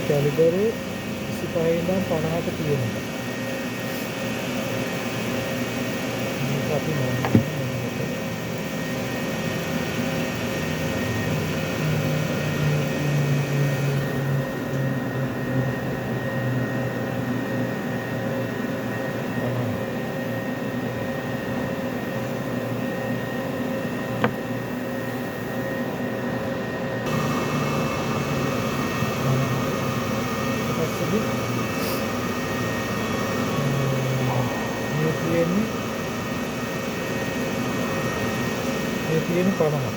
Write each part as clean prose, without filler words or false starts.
කැලිබර් 25 ඉඳන් 50ට තියෙනවා. මේක අපි මොනවද? මේ තියෙන 50.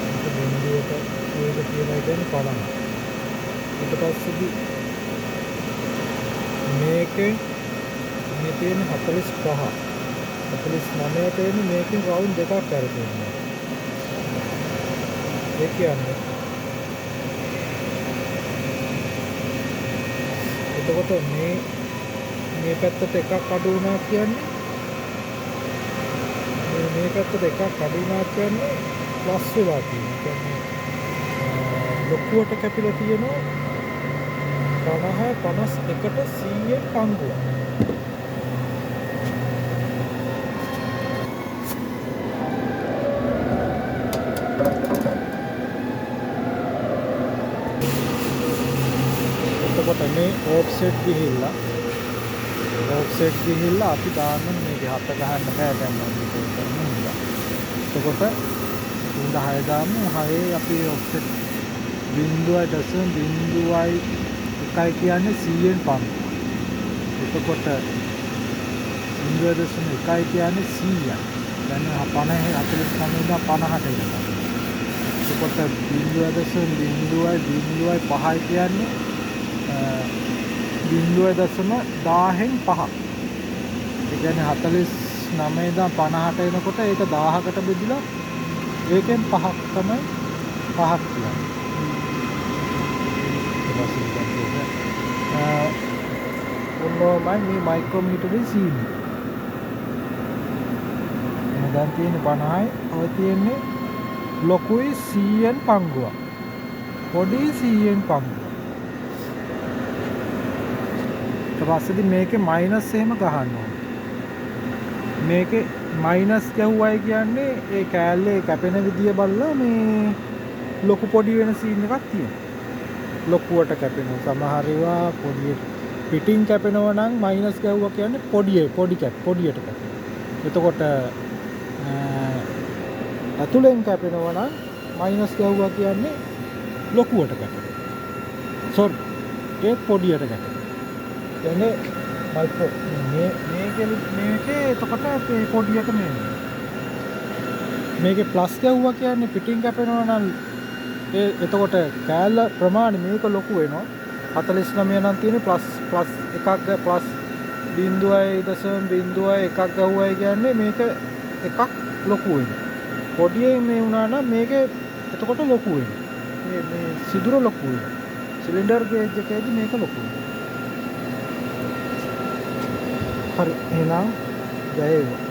මේක බිඳුවට ඒක කියලා කියන්නේ 50. ඊට පස්සේදී මේකේ මේ තියෙන 45. 49ට එන්නේ මේකෙන් රවුන්ඩ් දෙකක් කරගෙනවා. ඒ කියන්නේ එතකොට මේ පැත්තට එකක් අඩු වුණා කියන්නේ මේ පැත්තට එකක් අඩු වුණා කියන්නේ ප්ලස් වෙලා තියෙනවා. කියන්නේ ලොකුවට කැපිලා තියෙනවා 50 51ට 100න් පංගුවක්. එතකොට මේ ඕෆ්සෙට් ගිහිල්ලා අපි දාන්න මේකේ හත ගහන්න බෑ දැන් මම මේක කරනවා. එතකොට 6 දාමු 6 අපි ඔෆ්සෙට් 0.01 කියන්නේ 100න් පංගු. එතකොට 0.1 කියන්නේ 100යි. දැන් 50 49 ඉඳන් 50ට එනවා. එතකොට 0.05 කියන්නේ 0.10න් 5ක්. ඒ කියන්නේ 49 ඉඳන් 50ට එනකොට ඒක 1000කට බෙදලා ඒකෙන් 5ක් තමයි 5ක් කියන්නේ. මේ මයික්‍රෝමීටරේ සීනි. දැන් තියෙන්නේ 50යි. ඔය තියෙන්නේ ලොකුයි 100න් පංගුවක්. පොඩි 100න් පංගුවක්. ඊට පස්සේදී මේකේ මයිනස් එහෙම ගහන්න ඕනේ. මේකේ මයිනස් ගැහුවයි කියන්නේ ඒ කෑල්ලේ කැපෙන විදිය බලලා මේ ලොකු පොඩි වෙන සීන් එකක් තියෙනවා. ලොකුවට කැපෙනවා. සමහර ඒවා පොඩියට පිටින් කැපෙනවා නම් මයිනස් ගැහුවා කියන්නේ පොඩියට කැපෙනවා. එතකොට අතුලෙන් කැපෙනවා නම් මයිනස් ගැහුවා කියන්නේ ලොකුවට කැපෙනවා. සෝරි. ඒක පොඩියට කැපෙනවා. කියන්නේ මයික්‍රෝ මේකේ එතකොට පොඩියට මේකේ ප්ලස් ගැහුවා කියන්නේ පිටින් කැපෙනවා නම් එතකොට කෑල්ල ප්‍රමාණය මේක ලොකු වෙනවා. 49 නම් තියෙන්නේ ප්ලස් එකක් ප්ලස් 0.01 ගහුවයි කියන්නේ මේක එකක් ලොකු වෙනවා. පොඩියේ මේ වුණා නම් මේක එතකොට ලොකු වෙනවා. මේ සිදුර ලොකු වෙනවා. සිලින්ඩර් ගේජ් එකේදී මේක ලොකු වෙනවා. හරි එහෙනම් ජය වේවා.